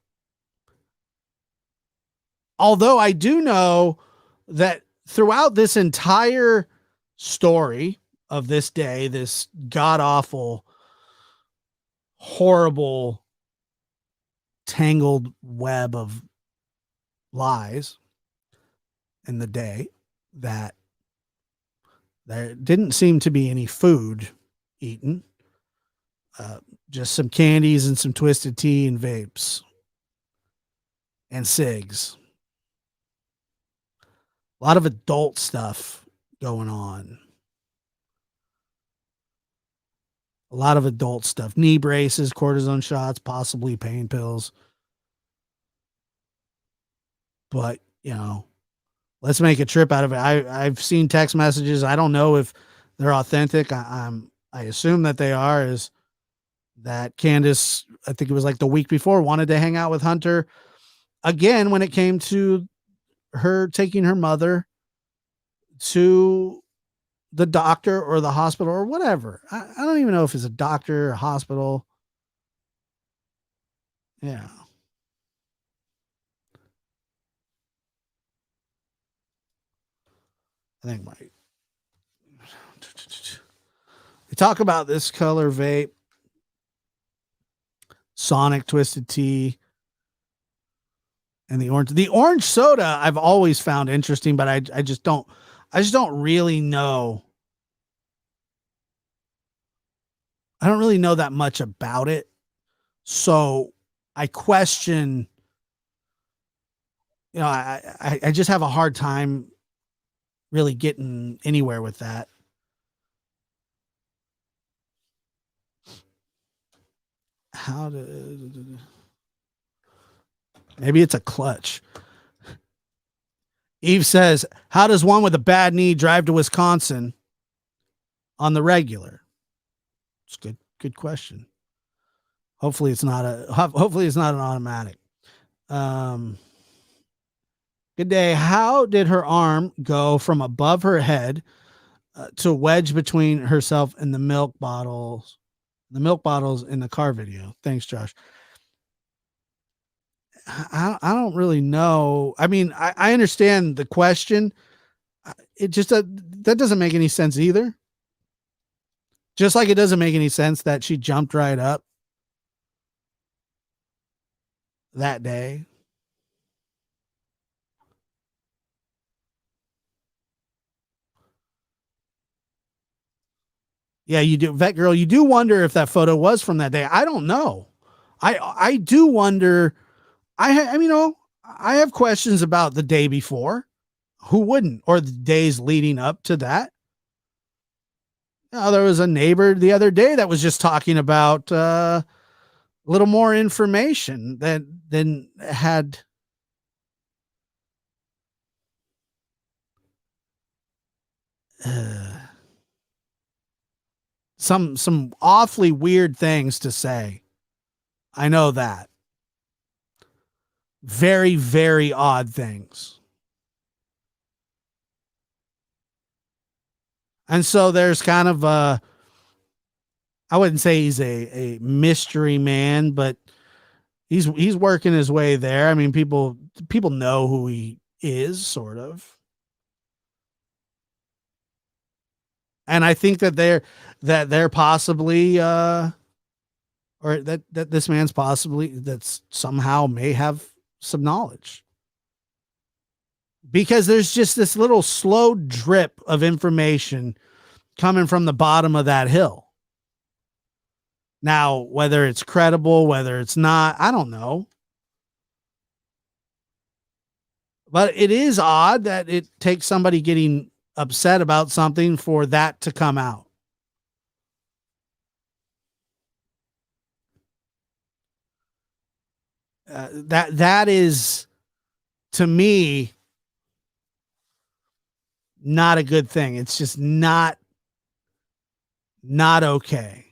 Although I do know that throughout this entire story of this day, this god-awful, horrible, tangled web of lies in the day, that there didn't seem to be any food eaten, just some candies and some twisted tea and vapes and cigs. A lot of adult stuff going on. A lot of adult stuff. Knee braces, cortisone shots, possibly pain pills. But, let's make a trip out of it. I've seen text messages. I don't know if they're authentic. I assume that they are. Is that Candace, I think it was like the week before, wanted to hang out with Hunter again when it came to her taking her mother to the doctor or the hospital or whatever. I don't even know if it's a doctor or a hospital. Yeah. I think we talk about this color vape, Sonic Twisted Tea, and the orange soda I've always found interesting, but I just don't really know. I don't really know that much about it. So I question, I just have a hard time really getting anywhere with that. Maybe it's a clutch. Eve says, how does one with a bad knee drive to Wisconsin on the regular? It's good question. Hopefully it's not an automatic. Good day. How did her arm go from above her head to wedge between herself and the milk bottles? The milk bottles in the car video. Thanks, Josh. I don't really know. I mean, I understand the question. It just that doesn't make any sense either. Just like it doesn't make any sense that she jumped right up that day. Yeah, you do, Vet Girl. You do wonder if that photo was from that day. I don't know. I do wonder. I mean, I have questions about the day before. Who wouldn't? Or the days leading up to that. There was a neighbor the other day that was just talking about a little more information than had. Some awfully weird things to say. I know that. Very, very odd things. And so there's kind of I wouldn't say he's a mystery man, but he's working his way there. I mean, people know who he is, sort of. And I think that they're possibly or that this man's possibly that's somehow may have some knowledge. Because there's just this little slow drip of information coming from the bottom of that hill. Now, whether it's credible, whether it's not, I don't know. But it is odd that it takes somebody getting upset about something for that to come out. That is, to me, not a good thing. It's just not okay.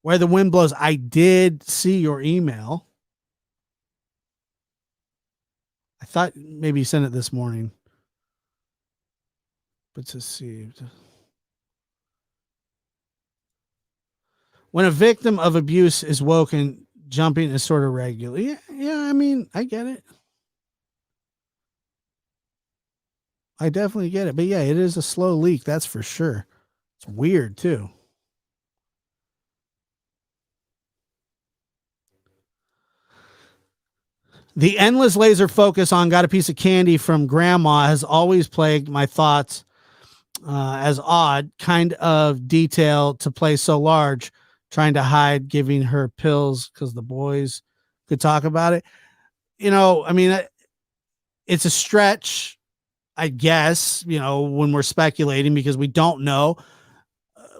Where the wind blows. I did see your email. I thought maybe you sent it this morning. But deceived. When a victim of abuse is woken, jumping is sort of regular. Yeah, I mean, I get it. I definitely get it. But yeah, it is a slow leak, that's for sure. It's weird too. The endless laser focus on got a piece of candy from grandma has always plagued my thoughts as odd kind of detail to play so large, trying to hide giving her pills because the boys could talk about it. I mean, it's a stretch, I guess, when we're speculating because we don't know.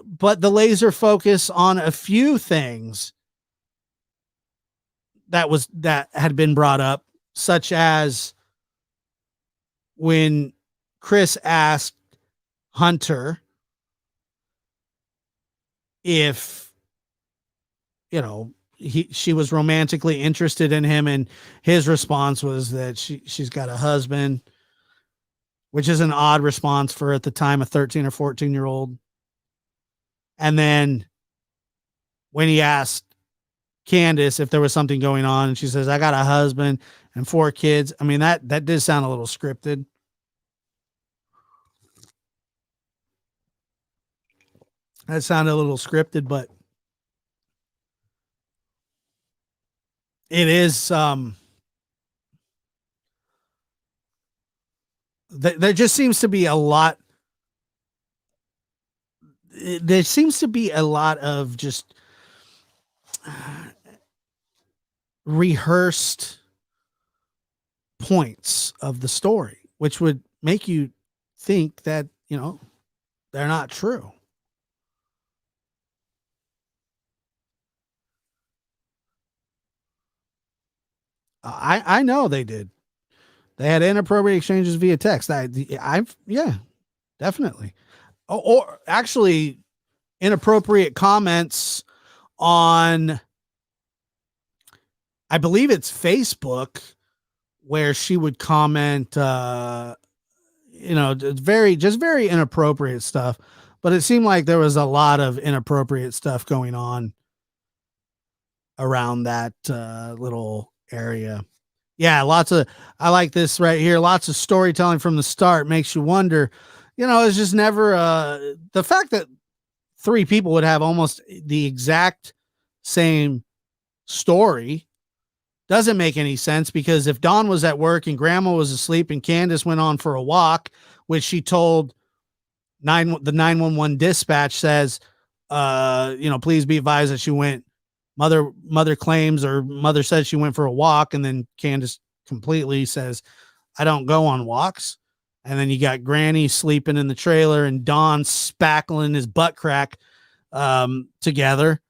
But the laser focus on a few things that had been brought up, such as when Chris asked Hunter if she was romantically interested in him, and his response was that she's got a husband, which is an odd response for at the time a 13 or 14-year-old. And then when he asked Candace if there was something going on, and she says, I got a husband and 4 kids. I mean, that did sound a little scripted. That sounded a little scripted, but it is, there just seems to be a lot. There seems to be a lot of just rehearsed points of the story, which would make you think that, they're not true. I know they did. They had inappropriate exchanges via text. Yeah, definitely. Or actually inappropriate comments on, I believe it's Facebook, where she would comment, very inappropriate stuff. But it seemed like there was a lot of inappropriate stuff going on around that little area. Yeah, I like this right here. Lots of storytelling from the start makes you wonder, it's just never the fact that three people would have almost the exact same story doesn't make any sense, because if Dawn was at work and Grandma was asleep and Candace went on for a walk, which she told the 911 dispatch says, please be advised that she went, mother claims, or mother says she went for a walk. And then Candace completely says, I don't go on walks. And then you got Granny sleeping in the trailer and Don spackling his butt crack together,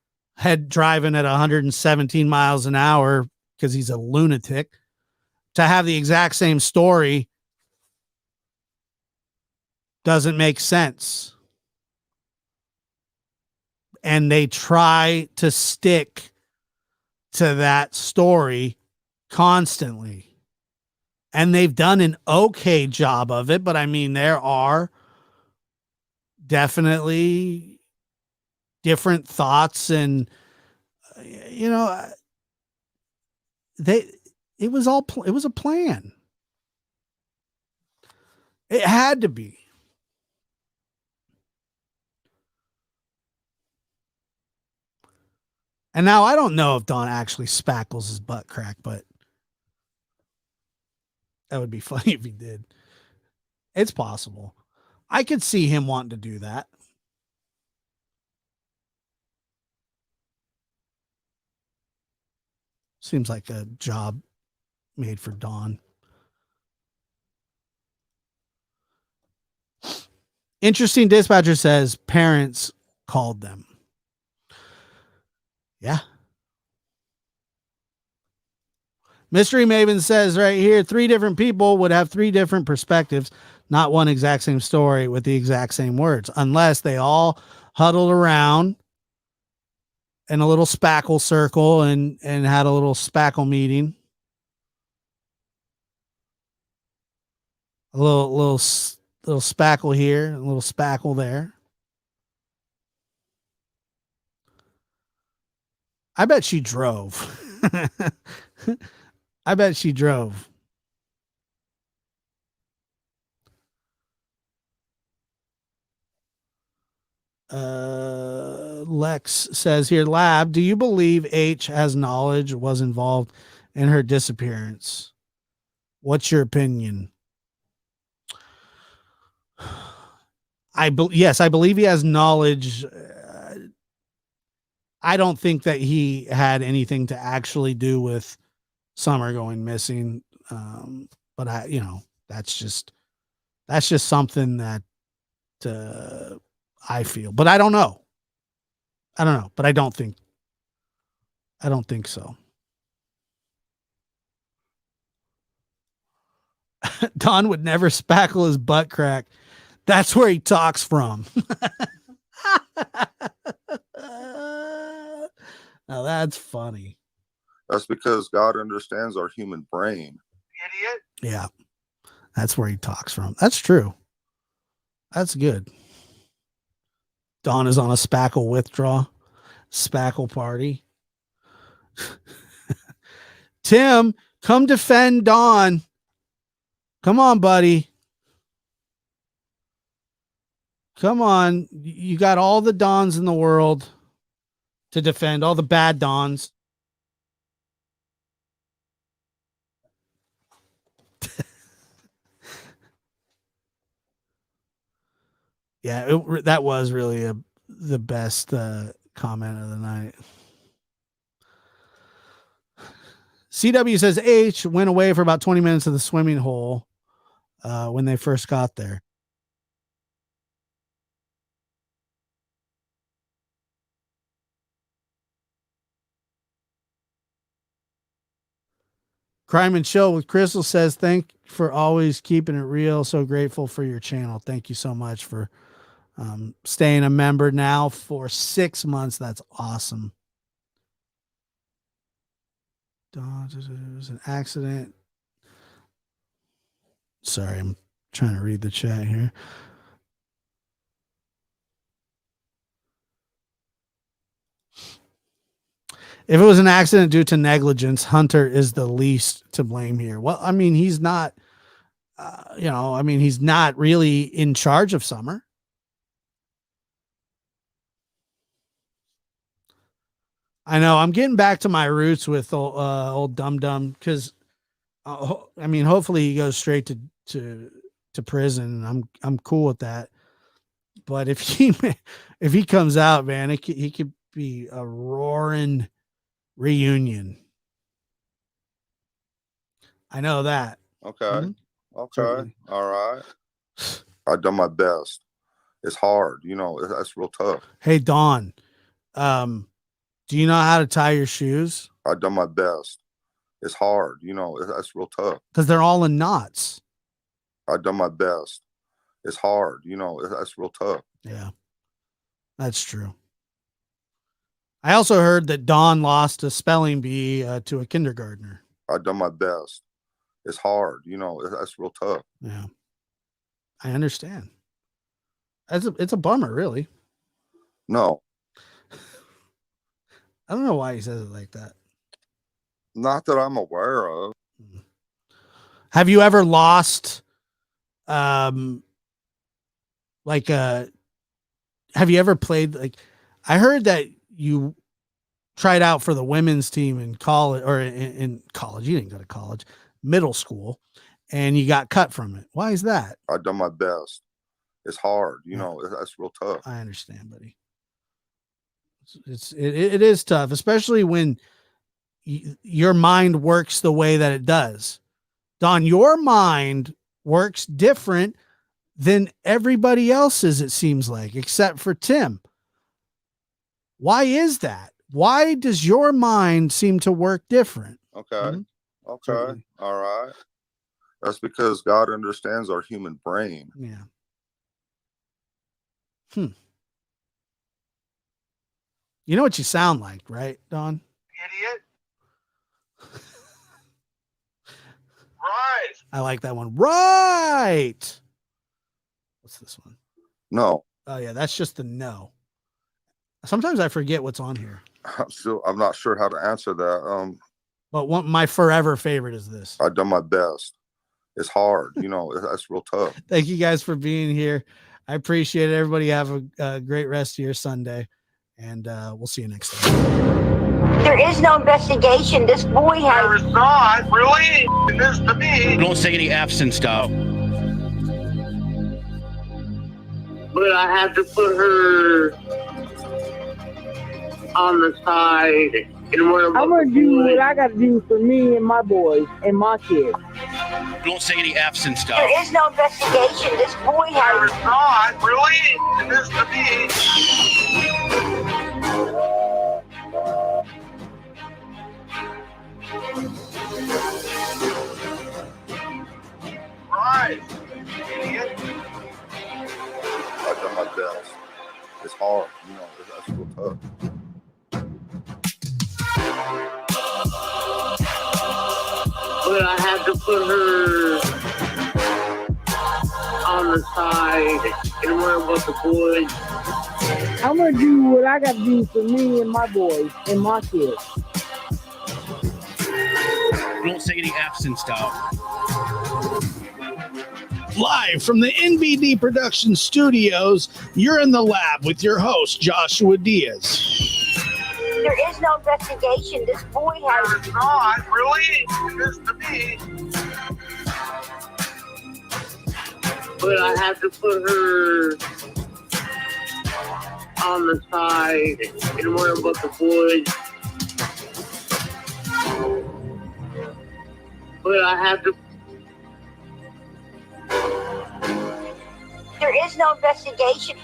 driving at 117 miles an hour because he's a lunatic. To have the exact same story doesn't make sense. And they try to stick to that story constantly. And they've done an okay job of it, but I mean, there are definitely different thoughts, and it was a plan. It had to be. And now I don't know if Don actually spackles his butt crack, but that would be funny if he did. It's possible. I could see him wanting to do that. Seems like a job made for Don. Interesting dispatcher says parents called them. Yeah. Mystery Maven says right here, 3 different people would have 3 different perspectives, not one exact same story with the exact same words, unless they all huddled around in a little spackle circle and had a little spackle meeting. A little spackle here, a little spackle there. I bet she drove. I bet she drove. Lex says here, Lab, do you believe H has knowledge was involved in her disappearance? What's your opinion? Yes, I believe he has knowledge. I don't think that he had anything to actually do with Summer going missing. But that's just something that I feel, but I don't know. But I don't think so. Don would never spackle his butt crack. That's where he talks from. Now that's funny. That's because God understands our human brain. Idiot. Yeah. That's where he talks from. That's true. That's good. Don is on a spackle withdrawal. Spackle party. Tim, come defend Don. Come on, buddy. Come on. You got all the Dons in the world to defend, all the bad Dons. Yeah, that was really the best comment of the night. CW says H went away for about 20 minutes to the swimming hole when they first got there. Crime and Chill with Crystal says, thank you for always keeping it real. So grateful for your channel. Thank you so much for staying a member now for 6 months. That's awesome. It was an accident. Sorry, I'm trying to read the chat here. If it was an accident due to negligence, Hunter is the least to blame here. Well, I mean, he's not, he's not really in charge of Summer. I know I'm getting back to my roots with old Dum Dum because, hopefully he goes straight to prison. And I'm cool with that. But if he comes out, man, he could be a roaring reunion. I know that. Okay. Okay. Totally. All right. I've done my best. It's hard. That's real tough. Hey, Dawn, do you know how to tie your shoes? I've done my best. It's hard. That's real tough. Because they're all in knots. I've done my best. It's hard. That's real tough. Yeah, that's true. I also heard that Dawn lost a spelling bee to a kindergartner. I've done my best. It's hard. That's real tough. Yeah, I understand. It's a bummer, really. No. I don't know why he says it like that. Not that I'm aware of. Have you ever lost, have you ever played, I heard that you tried out for the women's team in college, or in college. You didn't go to college, middle school, and you got cut from it. Why is that? I've done my best. It's hard. That's real tough. I understand, buddy. It is tough, especially when your mind works the way that it does. Don, your mind works different than everybody else's, it seems like, except for Tim. Why is that? Why does your mind seem to work different? Okay. Mm-hmm. Okay. Totally. All right. That's because God understands our human brain. Yeah. You know what you sound like, right, Don? Idiot. Right. I like that one. Right. What's this one? No. Oh, yeah, that's just the no. Sometimes I forget what's on here. I'm not sure how to answer that. But my forever favorite is this. I've done my best. It's hard. That's real tough. Thank you guys for being here. I appreciate it. Everybody have a great rest of your Sunday. And we'll see you next time. There is no investigation. This boy has... There is not, really? It is to me. Don't say any F's and stuff. But I had to put her on the side and worry about I'm gonna do what I gotta do for me and my boys and my kids. Don't say any F's and stuff. There is no investigation. This boy There has... is not, really? It is to me. Right. Idiot. I've done my best. It's hard. That's real tough. but I had to put her on the side and worry about the boys. I'm gonna do what I gotta do for me and my boys and my kids. Don't say any F's and stuff. Live from the NBD Production Studios, you're in the lab with your host, Joshua Diaz. There is no investigation. This boy has... It's not, really? It is to me. But I had to put her on the side and worry about the boys. But I had to... There is no investigation.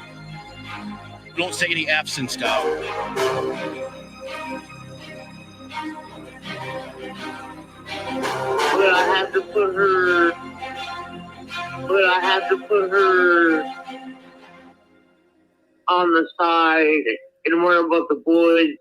Don't say any F's and stuff. But I had to put her... But I had to put her on the side and worry about the boys.